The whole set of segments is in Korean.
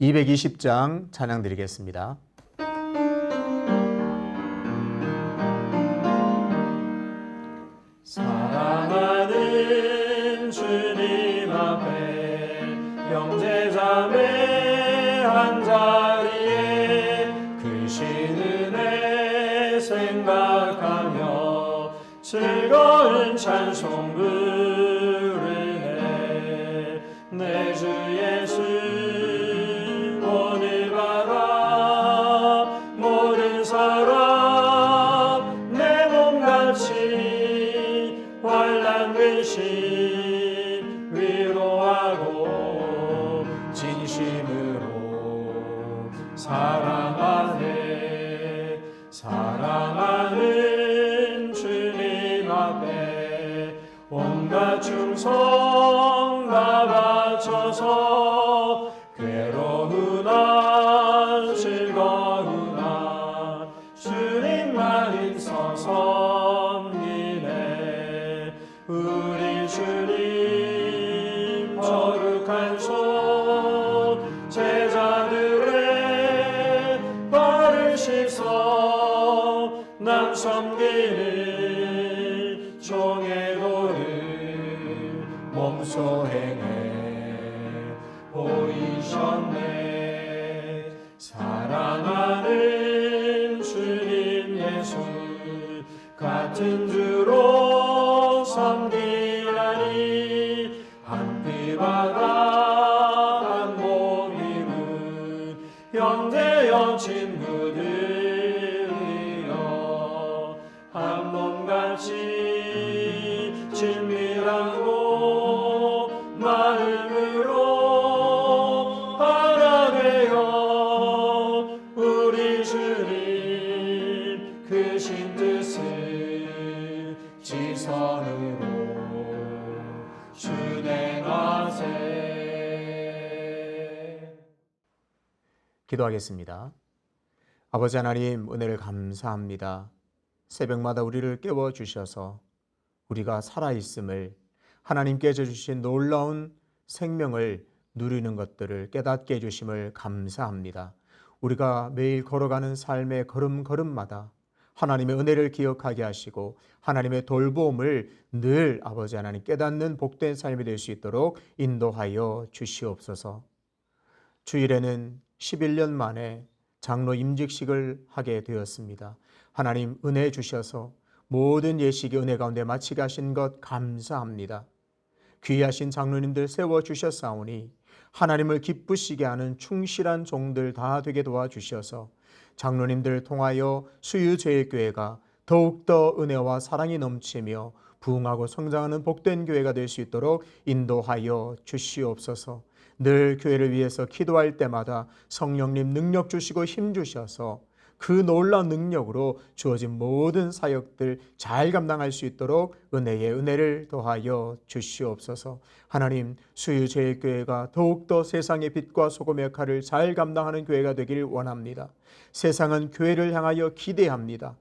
220장 찬양 드리겠습니다. 사랑하는 주님 앞에 형제자매 한자리에 크신 은혜 생각하며 즐거운 찬송 부르네. 내 주 예수 오늘 받아 모든 사람 내 몸같이 환난 근심 위로하고 진심으로 사랑하네. 사랑하는 주님 앞에 온갖 충성 다 바쳐서 괴로우나 즐거우나 주님만 있어 섬기네. 우리 주님 거룩한 손 제자들의 발을 씻어 남 섬기는 종의 도를 몸소 행해 보이셨네. 사랑하는 주님 예수 같은 주로 섬기나니 한 피바다 한 몸 이룬 형제여 친구들이여 한 몸같이 친밀하고 마음으로 하나 되어 우리 주님 크신 뜻을 지성으로 준행하세. 기도하겠습니다. 아버지 하나님, 은혜를 감사합니다. 새벽마다 우리를 깨워주셔서 우리가 살아있음을, 하나님께서 주신 놀라운 생명을 누리는 것들을 깨닫게 해주심을 감사합니다. 우리가 매일 걸어가는 삶의 걸음걸음마다 하나님의 은혜를 기억하게 하시고 하나님의 돌보음을 늘 아버지 하나님 깨닫는 복된 삶이 될 수 있도록 인도하여 주시옵소서. 주일에는 11년 만에 장로 임직식을 하게 되었습니다. 하나님 은혜 주셔서 모든 예식이 은혜 가운데 마치게 하신 것 감사합니다. 귀하신 장로님들 세워주셨사오니 하나님을 기쁘시게 하는 충실한 종들 다 되게 도와주셔서 장로님들 통하여 수유제일교회가 더욱더 은혜와 사랑이 넘치며 부흥하고 성장하는 복된 교회가 될 수 있도록 인도하여 주시옵소서. 늘 교회를 위해서 기도할 때마다 성령님 능력 주시고 힘 주셔서 그 놀라운 능력으로 주어진 모든 사역들 잘 감당할 수 있도록 은혜의 은혜를 더하여 주시옵소서. 하나님, 수유제일교회가 더욱더 세상의 빛과 소금의 역할을 잘 감당하는 교회가 되길 원합니다. 세상은 교회를 향하여 기대합니다.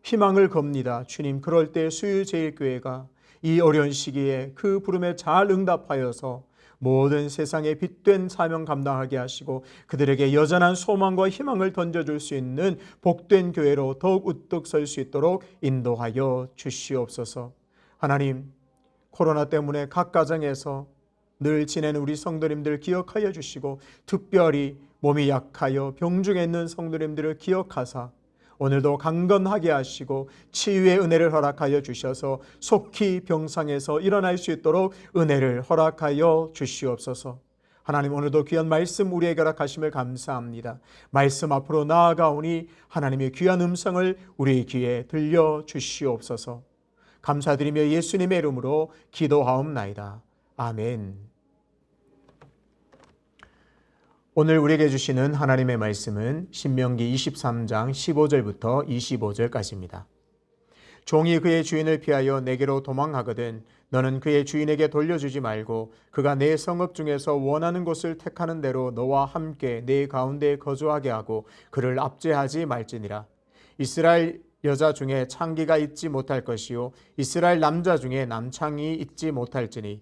희망을 겁니다. 주님, 그럴 때 수유제일교회가 이 어려운 시기에 그 부름에 잘 응답하여서 모든 세상에 빛된 사명 감당하게 하시고 그들에게 여전한 소망과 희망을 던져줄 수 있는 복된 교회로 더욱 우뚝 설 수 있도록 인도하여 주시옵소서. 하나님, 코로나 때문에 각 가정에서 늘 지내는 우리 성도님들 기억하여 주시고 특별히 몸이 약하여 병중에 있는 성도님들을 기억하사 오늘도 강건하게 하시고 치유의 은혜를 허락하여 주셔서 속히 병상에서 일어날 수 있도록 은혜를 허락하여 주시옵소서. 하나님, 오늘도 귀한 말씀 우리에게 허락하심을 감사합니다. 말씀 앞으로 나아가오니 하나님의 귀한 음성을 우리 귀에 들려주시옵소서. 감사드리며 예수님의 이름으로 기도하옵나이다. 아멘. 오늘 우리에게 주시는 하나님의 말씀은 신명기 23장 15절부터 25절까지입니다. 종이 그의 주인을 피하여 내게로 도망하거든 너는 그의 주인에게 돌려주지 말고 그가 내 성읍 중에서 원하는 곳을 택하는 대로 너와 함께 내 가운데 거주하게 하고 그를 압제하지 말지니라. 이스라엘 여자 중에 창기가 있지 못할 것이요 이스라엘 남자 중에 남창이 있지 못할지니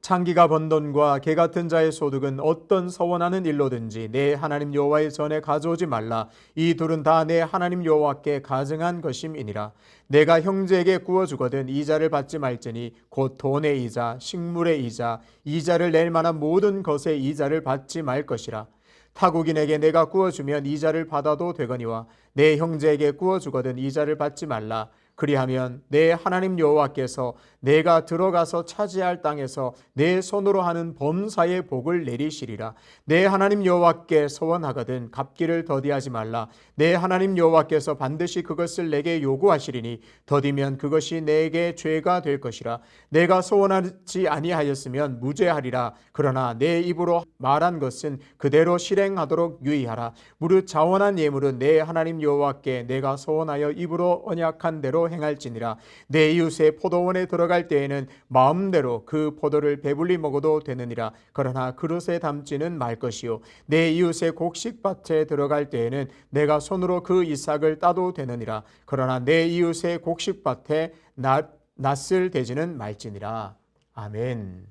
창기가 번 돈과 개 같은 자의 소득은 어떤 서원하는 일로든지 내 하나님 여호와의 전에 가져오지 말라. 이 둘은 다 내 하나님 여호와께 가증한 것임이니라. 내가 형제에게 구워주거든 이자를 받지 말지니 곧 돈의 이자, 식물의 이자, 이자를 낼 만한 모든 것의 이자를 받지 말 것이라. 타국인에게 내가 구워주면 이자를 받아도 되거니와 내 형제에게 구워주거든 이자를 받지 말라. 그리하면 내 하나님 여호와께서 내가 들어가서 차지할 땅에서 내 손으로 하는 범사의 복을 내리시리라. 내 하나님 여호와께 서원하거든 갚기를 더디하지 말라. 내 하나님 여호와께서 반드시 그것을 내게 요구하시리니 더디면 그것이 내게 죄가 될 것이라. 내가 서원하지 아니하였으면 무죄하리라. 그러나 내 입으로 말한 것은 그대로 실행하도록 유의하라. 무릇 자원한 예물은 내 하나님 여호와께 내가 서원하여 입으로 언약한 대로 행할지니라. 내 이웃의 포도원에 들어갈 때에는 마음대로 그 포도를 배불리 먹어도 되느니라. 그러나 그릇에 담지는 말 것이요 내 이웃의 곡식밭에 들어갈 때에는 내가 손으로 그 이삭을 따도 되느니라. 그러나 내 이웃의 곡식밭에 낫을 대지는 말지니라. 아멘.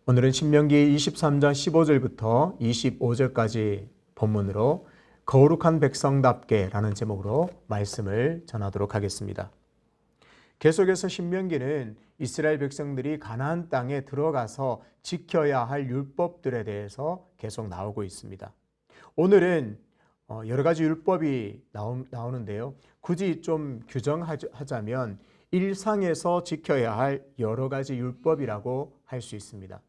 오늘은 신명기 23장 15절부터 25절까지 본문으로 거룩한 백성답게 라는 제목으로 말씀을 전하도록 하겠습니다. 계속해서 신명기는 이스라엘 백성들이 가나안 땅에 들어가서 지켜야 할 율법들에 대해서 계속 나오고 있습니다. 오늘은 여러 가지 율법이 나오는데요. 굳이 좀 규정하자면 일상에서 지켜야 할 여러 가지 율법이라고 할 수 있습니다.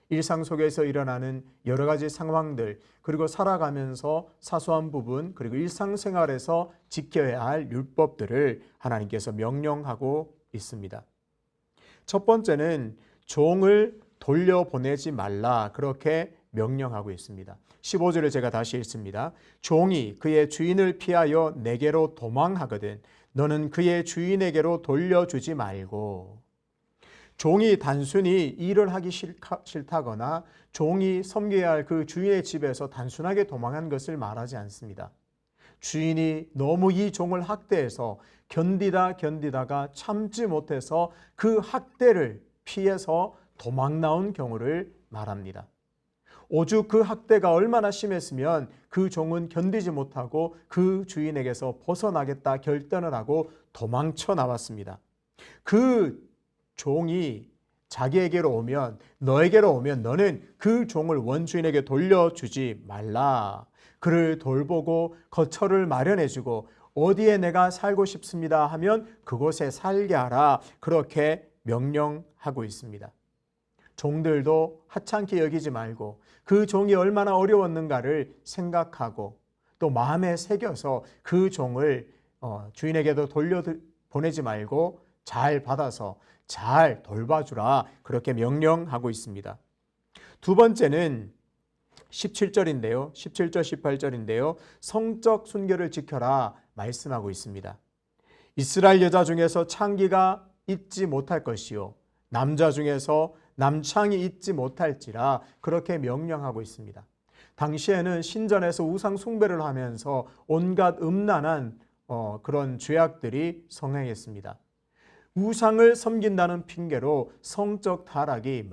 일상 속에서 일어나는 여러 가지 상황들, 그리고 살아가면서 사소한 부분, 그리고 일상생활에서 지켜야 할 율법들을 하나님께서 명령하고 있습니다. 첫 번째는 종을 돌려보내지 말라, 그렇게 명령하고 있습니다. 15절을 제가 다시 읽습니다. 종이 그의 주인을 피하여 내게로 도망하거든 너는 그의 주인에게로 돌려주지 말고. 종이 단순히 일을 하기 싫다거나 종이 섬겨야 할 그 주인의 집에서 단순하게 도망한 것을 말하지 않습니다. 주인이 너무 이 종을 학대해서 견디다가 참지 못해서 그 학대를 피해서 도망 나온 경우를 말합니다. 오죽 그 학대가 얼마나 심했으면 그 종은 견디지 못하고 그 주인에게서 벗어나겠다 결단을 하고 도망쳐 나왔습니다. 그 종이 자기에게로 오면, 너에게로 오면 너는 그 종을 원주인에게 돌려주지 말라. 그를 돌보고 거처를 마련해주고 어디에 내가 살고 싶습니다 하면 그곳에 살게 하라. 그렇게 명령하고 있습니다. 종들도 하찮게 여기지 말고 그 종이 얼마나 어려웠는가를 생각하고 또 마음에 새겨서 그 종을 주인에게도 돌려보내지 말고 잘 받아서 잘 돌봐주라. 그렇게 명령하고 있습니다. 두 번째는 17절인데요. 17절 18절인데요. 성적 순결을 지켜라 말씀하고 있습니다. 이스라엘 여자 중에서 창기가 있지 못할 것이요 남자 중에서 남창이 있지 못할지라 그렇게 명령하고 있습니다. 당시에는 신전에서 우상 숭배를 하면서 온갖 음란한 그런 죄악들이 성행했습니다. 우상을 섬긴다는 핑계로 성적 타락이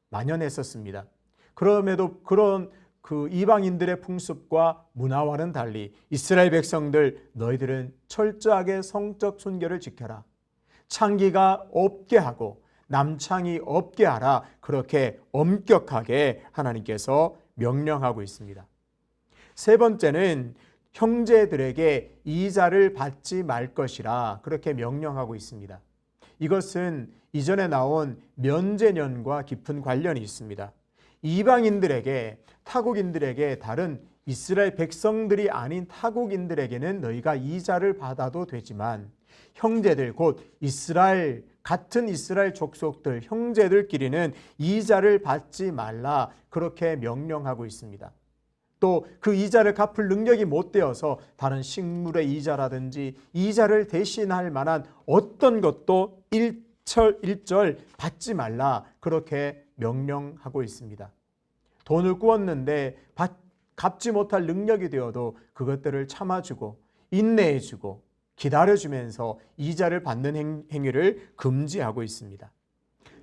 만연했었습니다. 그럼에도 그런 그 이방인들의 풍습과 문화와는 달리 이스라엘 백성들 너희들은 철저하게 성적 순결을 지켜라. 창기가 없게 하고 남창이 없게 하라. 그렇게 엄격하게 하나님께서 명령하고 있습니다. 세 번째는 형제들에게 이자를 받지 말 것이라 그렇게 명령하고 있습니다. 이것은 이전에 나온 면제년과 깊은 관련이 있습니다. 이방인들에게, 타국인들에게, 다른 이스라엘 백성들이 아닌 타국인들에게는 너희가 이자를 받아도 되지만 형제들, 곧 같은 이스라엘 족속들, 형제들끼리는 이자를 받지 말라 그렇게 명령하고 있습니다. 또 그 이자를 갚을 능력이 못 되어서 다른 식물의 이자라든지 이자를 대신할 만한 어떤 것도 일절 받지 말라 그렇게 명령하고 있습니다. 돈을 꾸었는데 갚지 못할 능력이 되어도 그것들을 참아주고 인내해주고 기다려주면서 이자를 받는 행위를 금지하고 있습니다.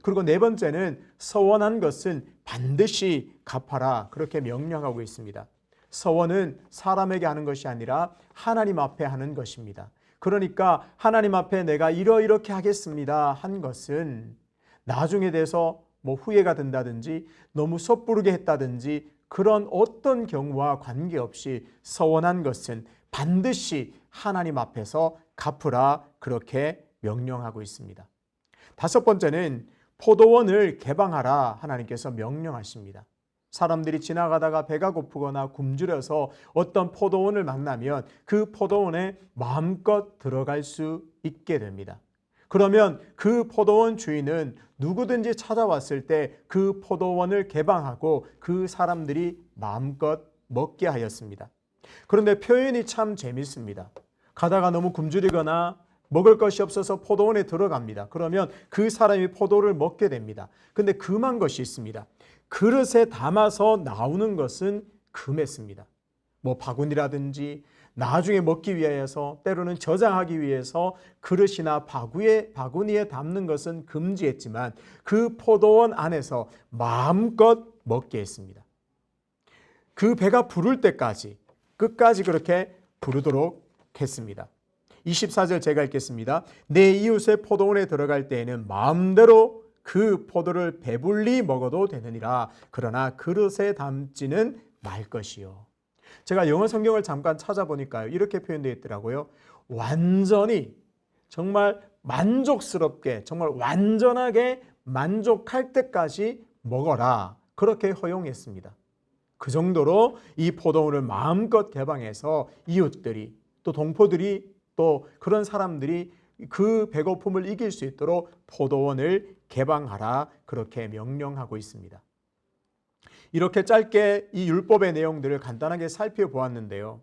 그리고 네 번째는 서원한 것은 반드시 갚아라 그렇게 명령하고 있습니다. 서원은 사람에게 하는 것이 아니라 하나님 앞에 하는 것입니다. 그러니까 하나님 앞에 내가 이렇게 하겠습니다 한 것은 나중에 돼서 후회가 된다든지 너무 섣부르게 했다든지 그런 어떤 경우와 관계없이 서원한 것은 반드시 하나님 앞에서 갚으라 그렇게 명령하고 있습니다. 다섯 번째는 포도원을 개방하라 하나님께서 명령하십니다. 사람들이 지나가다가 배가 고프거나 굶주려서 어떤 포도원을 만나면 그 포도원에 마음껏 들어갈 수 있게 됩니다. 그러면 그 포도원 주인은 누구든지 찾아왔을 때 그 포도원을 개방하고 그 사람들이 마음껏 먹게 하였습니다. 그런데 표현이 참 재밌습니다. 가다가 너무 굶주리거나 먹을 것이 없어서 포도원에 들어갑니다. 그러면 그 사람이 포도를 먹게 됩니다. 근데 금한 것이 있습니다. 그릇에 담아서 나오는 것은 금했습니다. 바구니라든지 나중에 먹기 위해서 때로는 저장하기 위해서 그릇이나 바구니에 담는 것은 금지했지만 그 포도원 안에서 마음껏 먹게 했습니다. 그 배가 부를 때까지 끝까지 그렇게 부르도록 했습니다. 24절 제가 읽겠습니다. 내 이웃의 포도원에 들어갈 때에는 마음대로 그 포도를 배불리 먹어도 되느니라. 그러나 그릇에 담지는 말 것이요. 제가 영어 성경을 잠깐 찾아보니까요. 이렇게 표현되어 있더라고요. 완전히 정말 만족스럽게 정말 완전하게 만족할 때까지 먹어라. 그렇게 허용했습니다. 그 정도로 이 포도원을 마음껏 개방해서 이웃들이 또 동포들이 또 그런 사람들이 그 배고픔을 이길 수 있도록 포도원을 개방하라 그렇게 명령하고 있습니다. 이렇게 짧게 이 율법의 내용들을 간단하게 살펴보았는데요.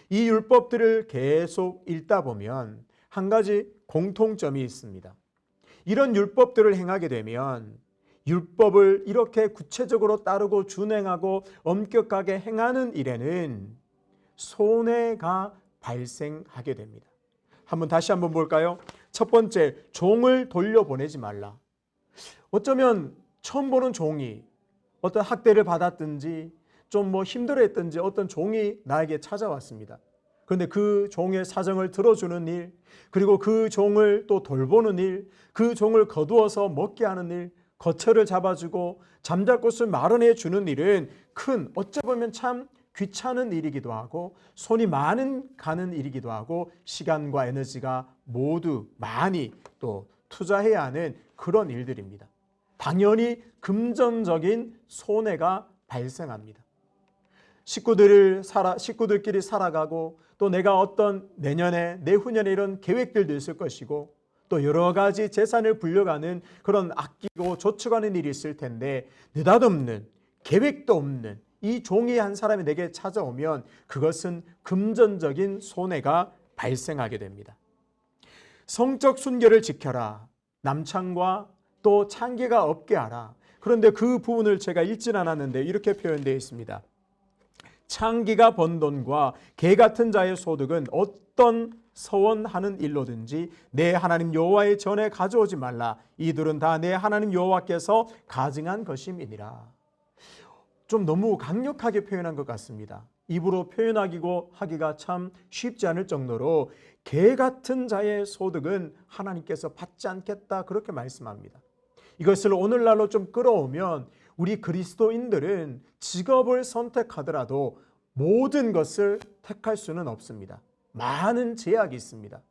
이 율법들을 계속 읽다 보면 한 가지 공통점이 있습니다. 이런 율법들을 행하게 되면 율법을 이렇게 구체적으로 따르고 준행하고 엄격하게 행하는 일에는 손해가 발생하게 됩니다. 다시 한번 볼까요? 첫 번째, 종을 돌려보내지 말라. 어쩌면 처음 보는 종이 어떤 학대를 받았든지 좀 힘들어했든지 어떤 종이 나에게 찾아왔습니다. 그런데 그 종의 사정을 들어주는 일, 그리고 그 종을 또 돌보는 일, 그 종을 거두어서 먹게 하는 일, 거처를 잡아주고 잠잘 곳을 마련해 주는 일은 어찌 보면 참 귀찮은 일이기도 하고 손이 많이 가는 일이기도 하고 시간과 에너지가 모두 많이 또 투자해야 하는 그런 일들입니다. 당연히 금전적인 손해가 발생합니다. 식구들끼리 살아가고 또 내가 어떤 내년에 내후년에 이런 계획들도 있을 것이고 또 여러 가지 재산을 불려가는 그런 아끼고 저축하는 일이 있을 텐데 느닷없는 계획도 없는 이 종이 한 사람이 내게 찾아오면 그것은 금전적인 손해가 발생하게 됩니다. 성적 순결을 지켜라. 남창과 또 창기가 없게 하라. 그런데 그 부분을 제가 읽진 않았는데 이렇게 표현되어 있습니다. 창기가 번 돈과 개 같은 자의 소득은 어떤 서원하는 일로든지 내 하나님 여호와의 전에 가져오지 말라. 이들은 다 내 하나님 여호와께서 가증한 것임이니라. 좀 너무 강력하게 표현한 것 같습니다. 입으로 표현하기가 참 쉽지 않을 정도로 개 같은 자의 소득은 하나님께서 받지 않겠다 그렇게 말씀합니다. 이것을 오늘날로 좀 끌어오면 우리 그리스도인들은 직업을 선택하더라도 모든 것을 택할 수는 없습니다. 많은 제약이 있습니다.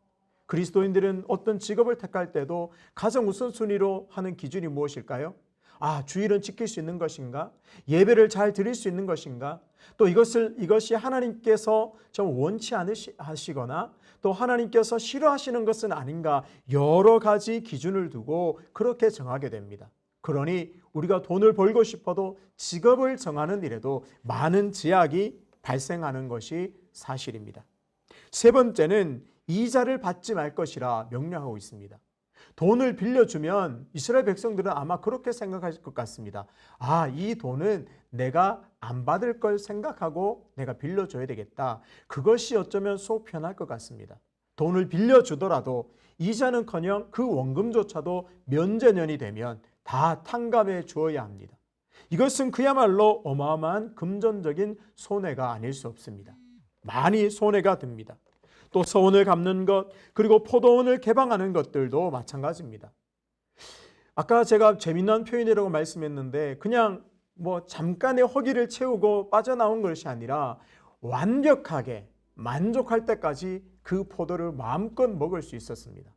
그리스도인들은 어떤 직업을 택할 때도 가장 우선순위로 하는 기준이 무엇일까요? 주일은 지킬 수 있는 것인가? 예배를 잘 드릴 수 있는 것인가? 또 이것이 하나님께서 좀 원치 않으시거나 또 하나님께서 싫어하시는 것은 아닌가? 여러 가지 기준을 두고 그렇게 정하게 됩니다. 그러니 우리가 돈을 벌고 싶어도 직업을 정하는 일에도 많은 제약이 발생하는 것이 사실입니다. 세 번째는 이자를 받지 말 것이라 명령하고 있습니다. 돈을 빌려주면 이스라엘 백성들은 아마 그렇게 생각할 것 같습니다. 이 돈은 내가 안 받을 걸 생각하고 내가 빌려줘야 되겠다. 그것이 어쩌면 속 편할 것 같습니다. 돈을 빌려주더라도 이자는커녕 그 원금조차도 면제년이 되면 다 탕감해 주어야 합니다. 이것은 그야말로 어마어마한 금전적인 손해가 아닐 수 없습니다. 많이 손해가 듭니다. 또 서원을 갚는 것, 그리고 포도원을 개방하는 것들도 마찬가지입니다. 아까 제가 재미난 표현이라고 말씀했는데 그냥 잠깐의 허기를 채우고 빠져나온 것이 아니라 완벽하게 만족할 때까지 그 포도를 마음껏 먹을 수 있었습니다.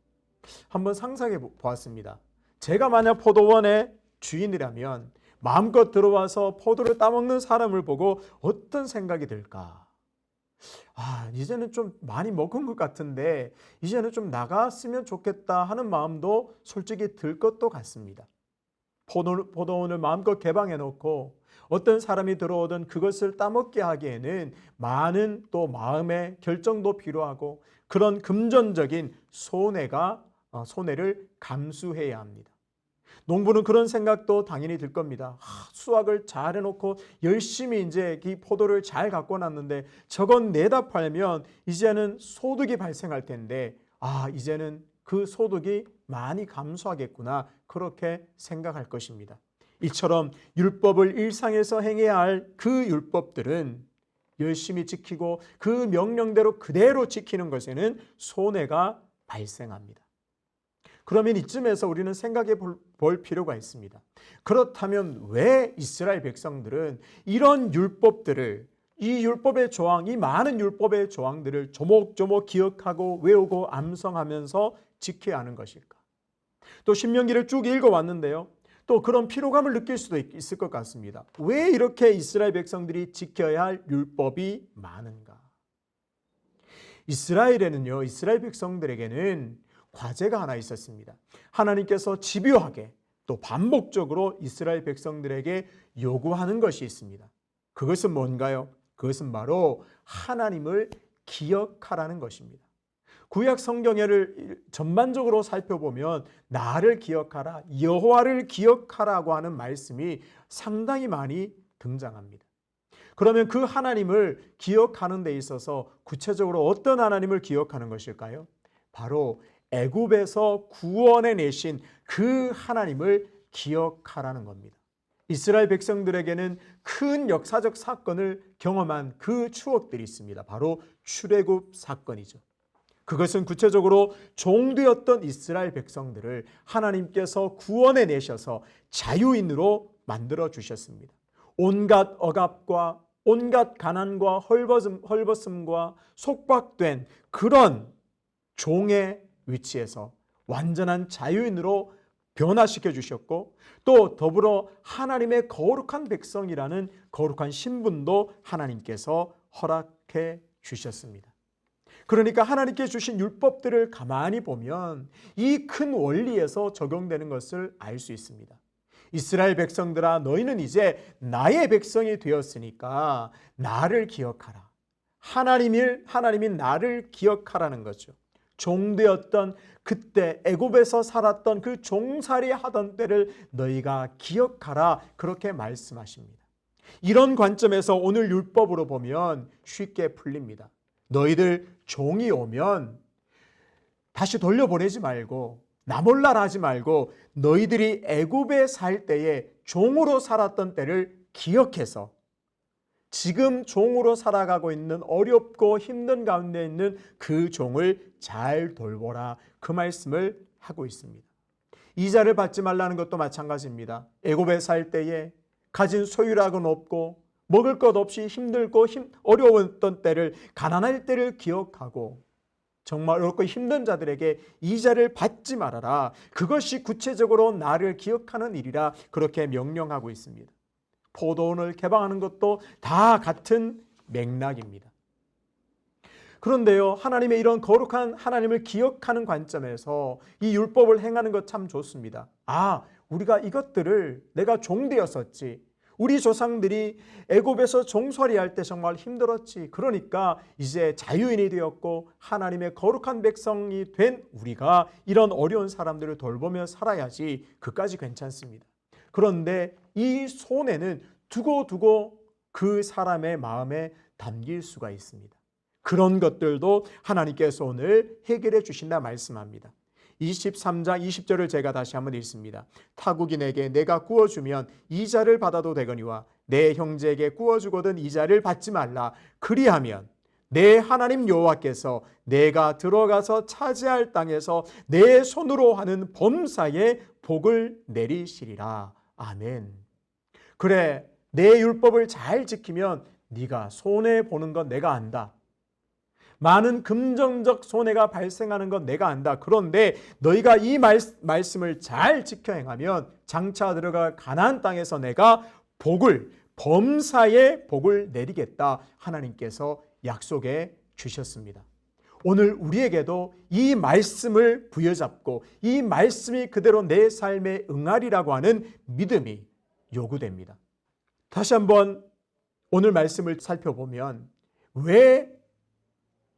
한번 상상해 보았습니다. 제가 만약 포도원의 주인이라면 마음껏 들어와서 포도를 따먹는 사람을 보고 어떤 생각이 들까? 이제는 좀 많이 먹은 것 같은데 이제는 좀 나갔으면 좋겠다 하는 마음도 솔직히 들 것도 같습니다. 포도원을 마음껏 개방해 놓고 어떤 사람이 들어오든 그것을 따먹게 하기에는 많은 또 마음의 결정도 필요하고 그런 금전적인 손해를 감수해야 합니다. 농부는 그런 생각도 당연히 들 겁니다. 수확을 잘 해놓고 열심히 이제 이 포도를 잘 갖고 났는데 저건 내다 팔면 이제는 소득이 발생할 텐데 이제는 그 소득이 많이 감소하겠구나 그렇게 생각할 것입니다. 이처럼 율법을 일상에서 행해야 할 그 율법들은 열심히 지키고 그 명령대로 그대로 지키는 것에는 손해가 발생합니다. 그러면 이쯤에서 우리는 생각해 볼 필요가 있습니다. 그렇다면 왜 이스라엘 백성들은 이런 율법들을, 이 율법의 조항, 이 많은 율법의 조항들을 조목조목 기억하고 외우고 암송하면서 지켜야 하는 것일까? 또 신명기를 쭉 읽어왔는데요. 또 그런 피로감을 느낄 수도 있을 것 같습니다. 왜 이렇게 이스라엘 백성들이 지켜야 할 율법이 많은가? 이스라엘 백성들에게는 과제가 하나 있었습니다. 하나님께서 집요하게 또 반복적으로 이스라엘 백성들에게 요구하는 것이 있습니다. 그것은 뭔가요? 그것은 바로 하나님을 기억하라는 것입니다. 구약 성경을 전반적으로 살펴보면 나를 기억하라, 여호와를 기억하라고 하는 말씀이 상당히 많이 등장합니다. 그러면 그 하나님을 기억하는 데 있어서 구체적으로 어떤 하나님을 기억하는 것일까요? 바로 애굽에서 구원해 내신 그 하나님을 기억하라는 겁니다. 이스라엘 백성들에게는 큰 역사적 사건을 경험한 그 추억들이 있습니다. 바로 출애굽 사건이죠. 그것은 구체적으로 종되었던 이스라엘 백성들을 하나님께서 구원해 내셔서 자유인으로 만들어 주셨습니다. 온갖 억압과 온갖 가난과 헐벗음과 속박된 그런 종의 위치에서 완전한 자유인으로 변화시켜 주셨고 또 더불어 하나님의 거룩한 백성이라는 거룩한 신분도 하나님께서 허락해 주셨습니다. 그러니까 하나님께 주신 율법들을 가만히 보면 이 큰 원리에서 적용되는 것을 알 수 있습니다. 이스라엘 백성들아, 너희는 이제 나의 백성이 되었으니까 나를 기억하라. 하나님이 나를 기억하라는 거죠. 종되었던 그때 애굽에서 살았던 그 종살이 하던 때를 너희가 기억하라, 그렇게 말씀하십니다. 이런 관점에서 오늘 율법으로 보면 쉽게 풀립니다. 너희들 종이 오면 다시 돌려보내지 말고 나 몰라라 하지 말고 너희들이 애굽에 살 때에 종으로 살았던 때를 기억해서 지금 종으로 살아가고 있는 어렵고 힘든 가운데 있는 그 종을 잘 돌보라, 그 말씀을 하고 있습니다. 이자를 받지 말라는 것도 마찬가지입니다. 애굽에 살 때에 가진 소유락은 없고 먹을 것 없이 힘들고 어려웠던 때를, 가난할 때를 기억하고 정말 어렵고 힘든 자들에게 이자를 받지 말아라. 그것이 구체적으로 나를 기억하는 일이라 그렇게 명령하고 있습니다. 포도원을 개방하는 것도 다 같은 맥락입니다. 그런데요, 하나님의 이런 거룩한 하나님을 기억하는 관점에서 이 율법을 행하는 것 참 좋습니다. 우리가 이것들을, 내가 종되었었지, 우리 조상들이 애굽에서 종살이할 때 정말 힘들었지, 그러니까 이제 자유인이 되었고 하나님의 거룩한 백성이 된 우리가 이런 어려운 사람들을 돌보며 살아야지, 그까지 괜찮습니다. 그런데 이 손해는 두고두고 그 사람의 마음에 담길 수가 있습니다. 그런 것들도 하나님께서 오늘 해결해 주신다 말씀합니다. 23장 20절을 제가 다시 한번 읽습니다. 타국인에게 내가 구워주면 이자를 받아도 되거니와 내 형제에게 구워주거든 이자를 받지 말라. 그리하면 내 하나님 여호와께서 내가 들어가서 차지할 땅에서 내 손으로 하는 범사에 복을 내리시리라. 아멘. 그래, 내 율법을 잘 지키면 네가 손해보는 건 내가 안다. 많은 금전적 손해가 발생하는 건 내가 안다. 그런데 너희가 이 말씀을 잘 지켜 행하면 장차 들어갈 가나안 땅에서 내가 범사에 복을 내리겠다. 하나님께서 약속해 주셨습니다. 오늘 우리에게도 이 말씀을 부여잡고 이 말씀이 그대로 내 삶에 응하리라고 하는 믿음이 요구됩니다. 다시 한번 오늘 말씀을 살펴보면 왜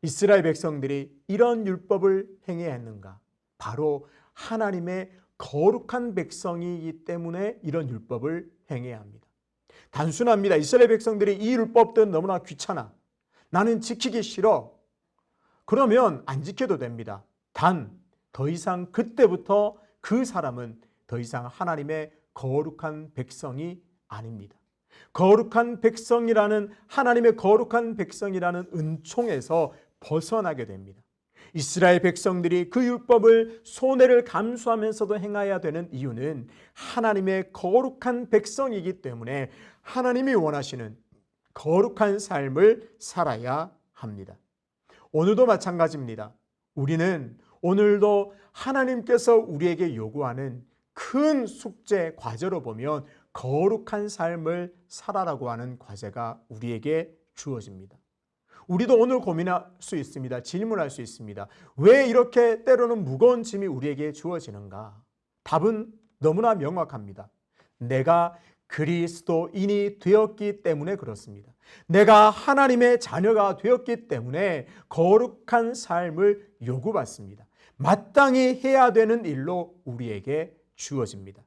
이스라엘 백성들이 이런 율법을 행해야 했는가? 바로 하나님의 거룩한 백성이기 때문에 이런 율법을 행해야 합니다. 단순합니다. 이스라엘 백성들이 이 율법들은 너무나 귀찮아. 나는 지키기 싫어. 그러면 안 지켜도 됩니다. 단 더 이상 그때부터 그 사람은 더 이상 하나님의 거룩한 백성이 아닙니다. 거룩한 백성이라는 하나님의 거룩한 백성이라는 은총에서 벗어나게 됩니다. 이스라엘 백성들이 그 율법을 손해를 감수하면서도 행해야 되는 이유는 하나님의 거룩한 백성이기 때문에 하나님이 원하시는 거룩한 삶을 살아야 합니다. 오늘도 마찬가지입니다. 우리는 오늘도 하나님께서 우리에게 요구하는 큰 숙제 과제로 보면 거룩한 삶을 살아라고 하는 과제가 우리에게 주어집니다. 우리도 오늘 고민할 수 있습니다. 질문할 수 있습니다. 왜 이렇게 때로는 무거운 짐이 우리에게 주어지는가? 답은 너무나 명확합니다. 내가 그리스도인이 되었기 때문에 그렇습니다. 내가 하나님의 자녀가 되었기 때문에 거룩한 삶을 요구받습니다. 마땅히 해야 되는 일로 우리에게 주어집니다.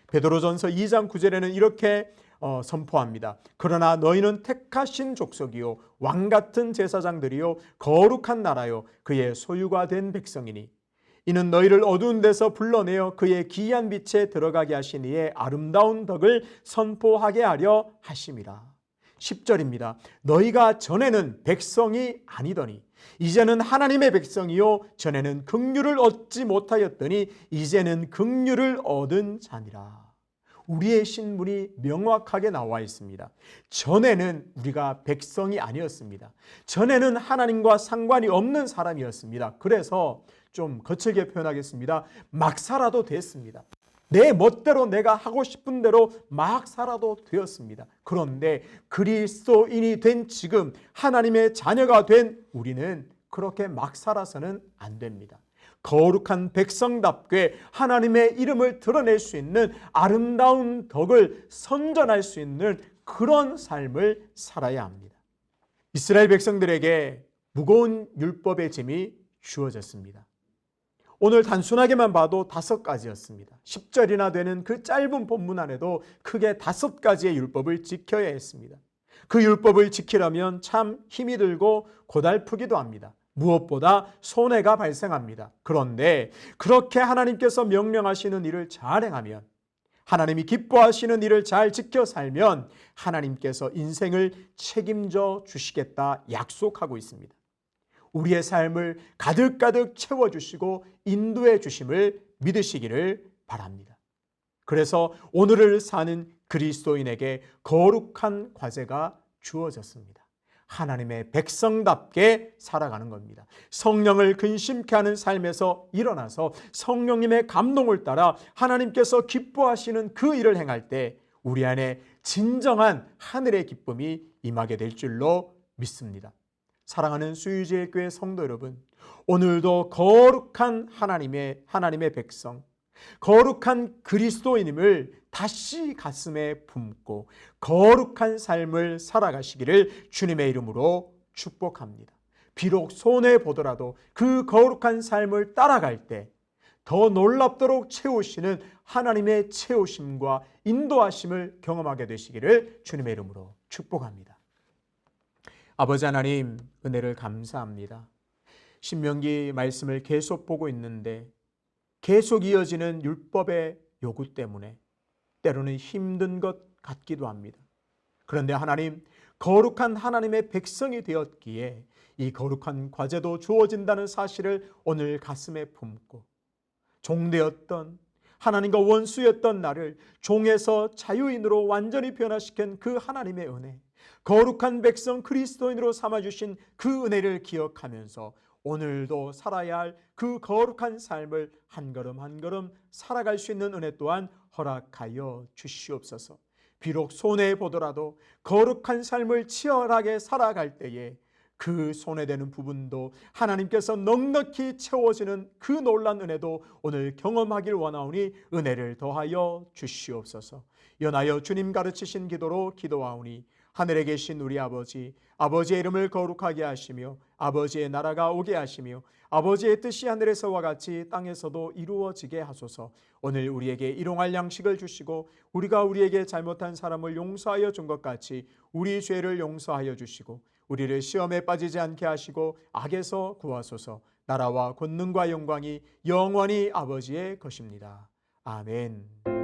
베드로전서 2장 9절에는 이렇게 선포합니다. 그러나 너희는 택하신 족속이요 왕같은 제사장들이요 거룩한 나라요 그의 소유가 된 백성이니 이는 너희를 어두운 데서 불러내어 그의 기이한 빛에 들어가게 하신 이의 아름다운 덕을 선포하게 하려 하심이라. 10절입니다. 너희가 전에는 백성이 아니더니 이제는 하나님의 백성이요 전에는 긍휼을 얻지 못하였더니 이제는 긍휼을 얻은 자니라. 우리의 신분이 명확하게 나와 있습니다. 전에는 우리가 백성이 아니었습니다. 전에는 하나님과 상관이 없는 사람이었습니다. 그래서 좀 거칠게 표현하겠습니다. 막 살아도 됐습니다. 내 멋대로 내가 하고 싶은 대로 막 살아도 되었습니다. 그런데 그리스도인이 된 지금 하나님의 자녀가 된 우리는 그렇게 막 살아서는 안 됩니다. 거룩한 백성답게 하나님의 이름을 드러낼 수 있는 아름다운 덕을 선전할 수 있는 그런 삶을 살아야 합니다. 이스라엘 백성들에게 무거운 율법의 짐이 주어졌습니다. 오늘 단순하게만 봐도 5가지였습니다. 10절이나 되는 그 짧은 본문 안에도 크게 5가지의 율법을 지켜야 했습니다. 그 율법을 지키려면 참 힘이 들고 고달프기도 합니다. 무엇보다 손해가 발생합니다. 그런데 그렇게 하나님께서 명령하시는 일을 잘 행하면, 하나님이 기뻐하시는 일을 잘 지켜 살면 하나님께서 인생을 책임져 주시겠다 약속하고 있습니다. 우리의 삶을 가득가득 채워주시고 인도해 주심을 믿으시기를 바랍니다. 그래서 오늘을 사는 그리스도인에게 거룩한 과제가 주어졌습니다. 하나님의 백성답게 살아가는 겁니다. 성령을 근심케 하는 삶에서 일어나서 성령님의 감동을 따라 하나님께서 기뻐하시는 그 일을 행할 때 우리 안에 진정한 하늘의 기쁨이 임하게 될 줄로 믿습니다. 사랑하는 수유지엘교회 성도 여러분, 오늘도 거룩한 하나님의 백성, 거룩한 그리스도인임을 다시 가슴에 품고 거룩한 삶을 살아가시기를 주님의 이름으로 축복합니다. 비록 손해보더라도 그 거룩한 삶을 따라갈 때 더 놀랍도록 채우시는 하나님의 채우심과 인도하심을 경험하게 되시기를 주님의 이름으로 축복합니다. 아버지 하나님, 은혜를 감사합니다. 신명기 말씀을 계속 보고 있는데 계속 이어지는 율법의 요구 때문에 때로는 힘든 것 같기도 합니다. 그런데 하나님, 거룩한 하나님의 백성이 되었기에 이 거룩한 과제도 주어진다는 사실을 오늘 가슴에 품고 종되었던 하나님과 원수였던 나를 종에서 자유인으로 완전히 변화시킨 그 하나님의 은혜, 거룩한 백성 그리스도인으로 삼아주신 그 은혜를 기억하면서 오늘도 살아야 할 그 거룩한 삶을 한 걸음 한 걸음 살아갈 수 있는 은혜 또한 허락하여 주시옵소서. 비록 손해보더라도 거룩한 삶을 치열하게 살아갈 때에 그 손해되는 부분도 하나님께서 넉넉히 채워지는 그 놀란 은혜도 오늘 경험하길 원하오니 은혜를 더하여 주시옵소서. 연하여 주님 가르치신 기도로 기도하오니 하늘에 계신 우리 아버지, 아버지의 이름을 거룩하게 하시며 아버지의 나라가 오게 하시며 아버지의 뜻이 하늘에서와 같이 땅에서도 이루어지게 하소서. 오늘 우리에게 일용할 양식을 주시고 우리가 우리에게 잘못한 사람을 용서하여 준 것 같이 우리 죄를 용서하여 주시고 우리를 시험에 빠지지 않게 하시고 악에서 구하소서. 나라와 권능과 영광이 영원히 아버지의 것입니다. 아멘.